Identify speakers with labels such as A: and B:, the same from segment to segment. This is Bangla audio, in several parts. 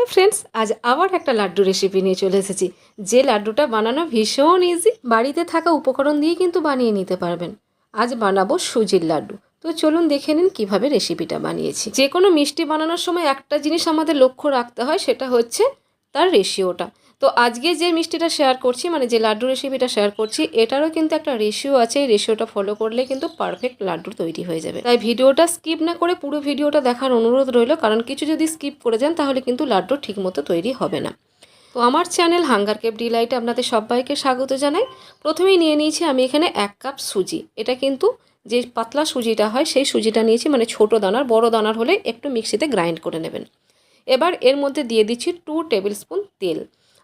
A: हाय फ्रेंड्स, आज आबार एक लाड्डू रेसिपि निये चले एसेछि जे लाड्डूटा बानानो भीषण इजी। बाड़ीते थाका उपकरण दिए किन्तु बानिये निते पारबेन। आज बानाबो सुजिर लाड्डू। तो चलुन देखे निन किभाबे रेसिपिटा बानिয়েছি। जे कोनो मिष्टि बानानोर समय একটা জিনিস আমাদের লক্ষ্য রাখতে হয়, সেটা হচ্ছে তার রেশিওটা। তো আজকে যে মিষ্টিটা শেয়ার করছি, মানে যে লাড্ডু রেসিপিটা শেয়ার করছি, এটারও কিন্তু একটা রেশিও আছে। এই রেশিওটা ফলো করলে কিন্তু পারফেক্ট লাড্ডু তৈরি হয়ে যাবে। তাই ভিডিওটা স্কিপ না করে পুরো ভিডিওটা দেখার অনুরোধ রইল, কারণ কিছু যদি স্কিপ করে যান তাহলে কিন্তু লাড্ডু ঠিকমতো তৈরি হবে না। তো আমার চ্যানেল হাঙ্গার কেপ ডিলাইটে আপনাদের সবাইকে স্বাগত জানাই। প্রথমেই নিয়ে নিয়েছি আমি এখানে 1 কাপ সুজি। এটা কিন্তু যে পাতলা সুজিটা হয় সেই সুজিটা নিয়েছি, মানে ছোট দানার। বড় দানার হলে একটু মিক্সিতে গ্রাইন্ড করে নেবেন। এবার এর মধ্যে দিয়ে দিচ্ছি 2 টেবিল স্পুন তেল।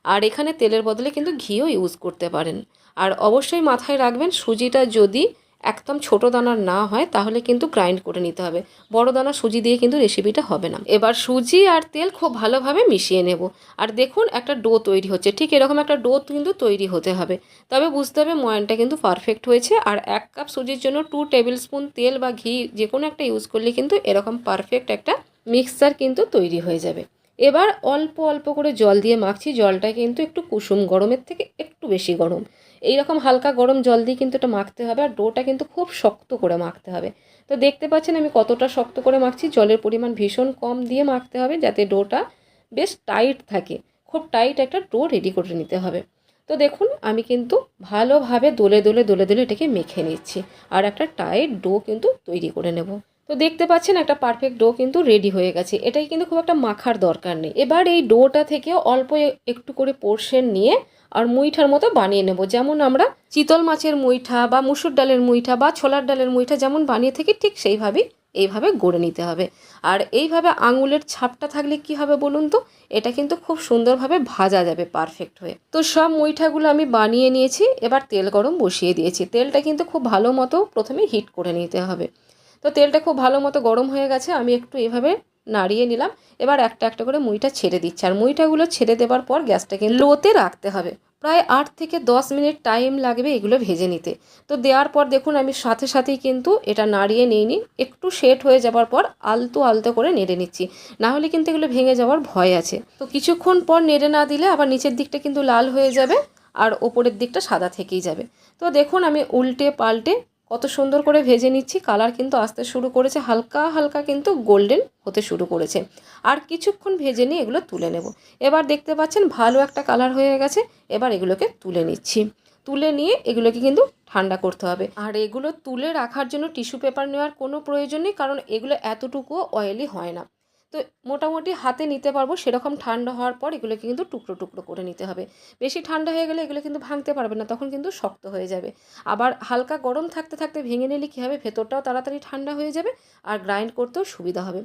A: আর এখানে তেলের বদলে কিন্তু ঘিও ইউজ করতে পারেন। আর অবশ্যই মাথায় রাখবেন, সুজিটা যদি একদম ছোট দানার না হয় তাহলে কিন্তু গ্রাইন্ড করে নিতে হবে। বড় দানা সুজি দিয়ে কিন্তু রেসিপিটা হবে না। এবার সুজি আর তেল খুব ভালোভাবে মিশিয়ে নেব। আর দেখুন একটা ডো তৈরি হচ্ছে। ঠিক এরকম একটা ডো কিন্তু তৈরি হতে হবে, তবে বুঝতে হবে ময়ানটা কিন্তু পারফেক্ট হয়েছে। আর 1 কাপ সুজির জন্য 2 টেবিল স্পুন তেল বা ঘি যে কোনো একটা ইউজ করলে কিন্তু এরকম পারফেক্ট একটা মিক্সচার কিন্তু তৈরি হয়ে যাবে। এবার অল্প অল্প করে জল দিয়ে মাখছি। জলটা কিন্তু একটু কুসুম গরমের থেকে একটু বেশি গরম, এই রকম হালকা গরম জল দিয়ে কিন্তু এটা মাখতে হবে। আর ডোটা কিন্তু খুব শক্ত করে মাখতে হবে। তো দেখতে পাচ্ছেন আমি কতটা শক্ত করে মাখছি। জলের পরিমাণ ভীষণ কম দিয়ে মাখতে হবে যাতে ডোটা বেশ টাইট থাকে। খুব টাইট একটা ডো রেডি করে নিতে হবে। তো দেখুন আমি কিন্তু ভালোভাবে দোলে দোলে দোলে দোলে এটাকে মেখে নিচ্ছি। আর একটা টাইট ডো কিন্তু তৈরি করে নেব। তো দেখতে পাচ্ছেন একটা পারফেক্ট ডো কিন্তু রেডি হয়ে গেছে। এটাই কিন্তু খুব একটা মাখার দরকার নেই। এবার এই ডোটা থেকে অল্প একটু করে পোর্শন নিয়ে আর মুইঠার মতো বানিয়ে নেব। যেমন আমরা চিতল মাছের মুইঠা বা মুসুর ডালের মুইঠা বা ছোলার ডালের মুইঠা যেমন বানিয়ে থাকি, ঠিক সেইভাবেই এইভাবে গড়ে নিতে হবে। আর এইভাবে আঙুলের ছাপটা থাকলে কি হবে বলুন তো, এটা কিন্তু খুব সুন্দরভাবে ভাজা যাবে পারফেক্ট হয়ে। তো সব মুইঠাগুলো আমি বানিয়ে নিয়েছি। এবার তেল গরম বসিয়ে দিয়েছি। তেলটা কিন্তু খুব ভালো মতো প্রথমে হিট করে নিতে হবে। তো তেলটা খুব ভালো মতো গরম হয়ে গেছে। আমি একটু এভাবে নাড়িয়ে নিলাম। এবার একটা একটা করে মুইঠা ছেড়ে দিচ্ছি। আর মুইঠাগুলো ছেড়ে দেওয়ার পর গ্যাসটাকে লোতে রাখতে হবে। প্রায় 8 থেকে 10 মিনিট টাইম লাগবে এগুলো ভেজে নিতে। তো দেওয়ার পর দেখুন আমি সাথে সাথেই কিন্তু এটা নাড়িয়ে নিইনি। একটু সেট হয়ে যাওয়ার পর আলতো আলতো করে নেড়ে নিচ্ছি, না হলে কিন্তু এগুলো ভেঙে যাওয়ার ভয় আছে। তো কিছুক্ষণ পর নেড়ে না দিলে আবার নিচের দিকটা কিন্তু লাল হয়ে যাবে আর ওপরের দিকটা সাদা থেকেই যাবে। তো দেখুন আমি উল্টে পাল্টে কত সুন্দর করে ভেজে নিচ্ছি। কালার কিন্তু আসতে শুরু করেছে, হালকা হালকা কিন্তু গোল্ডেন হতে শুরু করেছে। আর কিছুক্ষণ ভেজে নিয়ে এগুলো তুলে নেব। এবার দেখতে পাচ্ছেন ভালো একটা কালার হয়ে গেছে। এবার এগুলোকে তুলে নিচ্ছি। তুলে নিয়ে এগুলোকে কিন্তু ঠান্ডা করতে হবে। আর এগুলো তুলে রাখার জন্য টিস্যু পেপার নেওয়ার কোনো প্রয়োজন নেই, কারণ এগুলো এতটুকুও অয়েলি হয় না। তো মোটামুটি হাতে নিতে পারবো সেরকম ঠান্ডা হওয়ার পর এগুলোকে কিন্তু টুকরো টুকরো করে নিতে হবে। বেশি ঠান্ডা হয়ে গেলে এগুলো কিন্তু ভাঙতে পারবে না, তখন কিন্তু শক্ত হয়ে যাবে। আবার হালকা গরম থাকতে থাকতে ভেঙে নিলে কী হবে, ভেতরটাও তাড়াতাড়ি ঠান্ডা হয়ে যাবে আর গ্রাইন্ড করতেও সুবিধা হবে।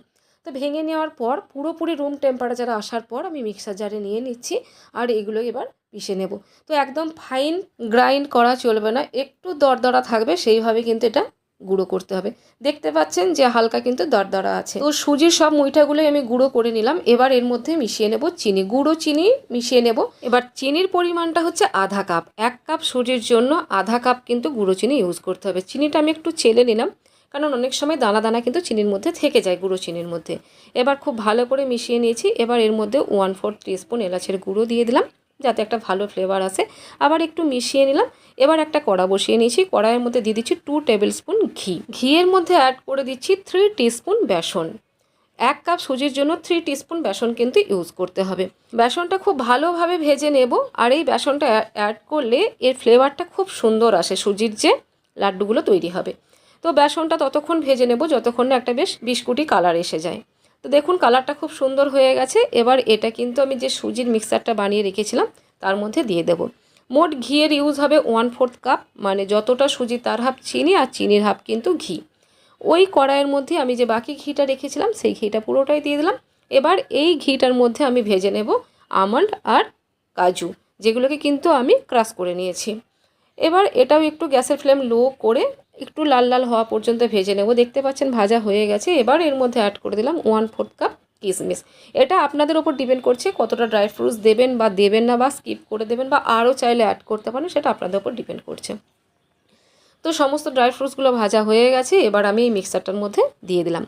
A: তো ভেঙে নেওয়ার পর পুরোপুরি রুম টেম্পারেচারে আসার পর আমি মিক্সার জারে নিয়ে নিচ্ছি। আর এগুলো এবার পিষে নেব। তো একদম ফাইন গ্রাইন্ড করা চলবে না, একটু দরদরা থাকবে, সেইভাবে কিন্তু এটা গুঁড়ো করতে হবে। দেখতে পাচ্ছেন যে হালকা কিন্তু দরদরা আছে। তো সুজির সব মুইঠাগুলোই আমি গুঁড়ো করে নিলাম। এবার এর মধ্যে মিশিয়ে নেব চিনি, গুঁড়ো চিনি মিশিয়ে নেব। এবার চিনির পরিমাণটা হচ্ছে আধা কাপ। 1 কাপ সুজির জন্য আধা কাপ কিন্তু গুঁড়ো চিনি ইউজ করতে হবে। চিনিটা আমি একটু চেলে নিলাম, কারণ অনেক সময় দানা দানা কিন্তু চিনির মধ্যে থেকে যায় গুঁড়ো চিনির মধ্যে। এবার খুব ভালো করে মিশিয়ে নিয়েছি। এবার এর মধ্যে 1/4 টিস্পুন এলাচের গুঁড়ো দিয়ে দিলাম যাতে একটা ভালো ফ্লেভার আসে। আবার একটু মিশিয়ে নিলাম। এবার একটা কড়া বসিয়ে নিয়েছি। কড়াইয়ের মধ্যে দিয়ে দিচ্ছি 2 টেবিল স্পুন ঘি। ঘিয়ের মধ্যে অ্যাড করে দিচ্ছি 3 টিস্পুন বেসন। 1 কাপ সুজির জন্য 3 টিস্পুন বেসন কিন্তু ইউজ করতে হবে। বেসনটা খুব ভালোভাবে ভেজে নেব। আর এই বেসনটা অ্যাড করলে এর ফ্লেভারটা খুব সুন্দর আসে, সুজির যে লাড্ডুগুলো তৈরি হবে। তো বেসনটা ততক্ষণ ভেজে নেব যতক্ষণ না একটা বেশ বিস্কুটি কালার এসে যায়। তো দেখুন কালারটা খুব সুন্দর হয়ে গেছে। এবার এটা কিন্তু আমি যে সুজির মিক্সারটা বানিয়ে রেখেছিলাম তার মধ্যে দিয়ে দেব। মোট ঘিয়ের ইউজ হবে 1/4 কাপ, মানে যতটা সুজি তার হাফ চিনি আর চিনির হাফ কিন্তু ঘি। ওই কড়াইয়ের মধ্যে আমি যে বাকি ঘিটা রেখেছিলাম সেই ঘিটা পুরোটাই দিয়ে দিলাম। এবার এই ঘিটার মধ্যে আমি ভেজে নেব আমন্ড আর কাজু, যেগুলোকে কিন্তু আমি ক্রাশ করে নিয়েছি। এবার এটাও একটু গ্যাসের ফ্লেম লো করে একটু লাল লাল হওয়া পর্যন্ত ভেজে নেব। দেখতে পাচ্ছেন ভাজা হয়ে গেছে। এবার এর মধ্যে অ্যাড করে দিলাম 1/4 কাপ কিশমিশ। এটা আপনাদের ওপর ডিপেন্ড করছে কতটা ড্রাই ফ্রুটস দেবেন বা দেবেন না, বা স্কিপ করে দেবেন বা আরও চাইলে অ্যাড করতে পারেন, সেটা আপনাদের ওপর ডিপেন্ড করছে। তো সমস্ত ড্রাই ফ্রুটসগুলো ভাজা হয়ে গেছে। এবার আমি এই মিক্সারটার মধ্যে দিয়ে দিলাম।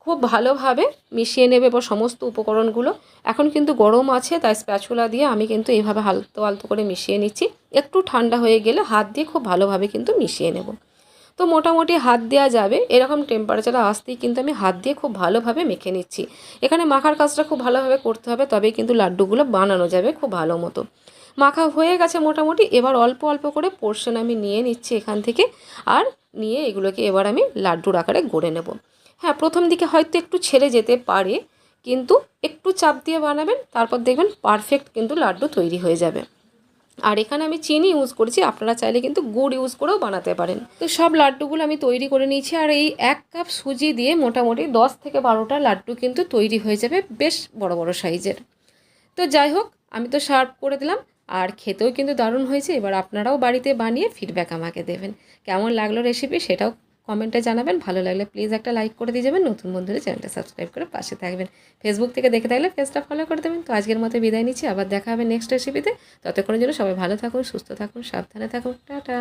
A: খুব ভালোভাবে মিশিয়ে নেবে এবার সমস্ত উপকরণগুলো। এখন কিন্তু গরম আছে, তাই স্প্যাচুলা দিয়ে আমি কিন্তু এইভাবে আলতো আলতো করে মিশিয়ে নিচ্ছি। একটু ঠান্ডা হয়ে গেলে হাত দিয়ে খুব ভালোভাবে কিন্তু মিশিয়ে নেব। তো মোটামুটি হাত দেওয়া যাবে এরকম টেম্পারেচারে আসতেই কিন্তু আমি হাত দিয়ে খুব ভালোভাবে মেখে নিচ্ছি। এখানে মাখার কাজটা খুব ভালোভাবে করতে হবে, তবেই কিন্তু লাড্ডুগুলো বানানো যাবে খুব ভালো মতো। মাখা হয়ে গেছে মোটামুটি, এবার অল্প অল্প করে পোর্শন আমি নিয়ে নিচ্ছি এখান থেকে, আর নিয়ে এগুলোকে এবার আমি লাড্ডুর আকারে গড়ে নেব। হ্যাঁ, প্রথম দিকে হয়তো একটু ছেড়ে যেতে পারে, কিন্তু একটু চাপ দিয়ে বানাবেন, তারপর দেখবেন পারফেক্ট কিন্তু লাড্ডু তৈরি হয়ে যাবে। আর এখানে আমি চিনি ইউজ করেছি, আপনারা চাইলে কিন্তু গুড় ইউজ করেও বানাতে পারেন। তো সব লাড্ডুগুলো আমি তৈরি করে নিয়েছি, আর এই 1 কাপ সুজি দিয়ে মোটামুটি 10 থেকে 12টা লাড্ডু কিন্তু তৈরি হয়ে যাবে, বেশ বড় বড় সাইজের। তো যাই হোক, আমি তো সার্ভ করে দিলাম, আর খেতেও কিন্তু দারুণ হয়েছে। এবার আপনারাও বাড়িতে বানিয়ে ফিডব্যাক আমাকে দেবেন, কেমন লাগলো রেসিপি সেটাও কমেন্টে জানাবেন। ভালো লাগলে প্লিজ একটা লাইক করে দিয়ে যাবেন, নতুন বন্ধুরা চ্যানেলটা সাবস্ক্রাইব করে পাশে থাকবেন। ফেসবুক থেকে দেখে থাকলে পেজটা ফলো করে দেবেন। তো আজকের মতো বিদায় নিচ্ছি, আবার দেখা হবে নেক্সট রেসিপিতে। ততক্ষণের জন্য সবাই ভালো থাকুন, সুস্থ থাকুন, সাবধানে থাকুন, টাটা।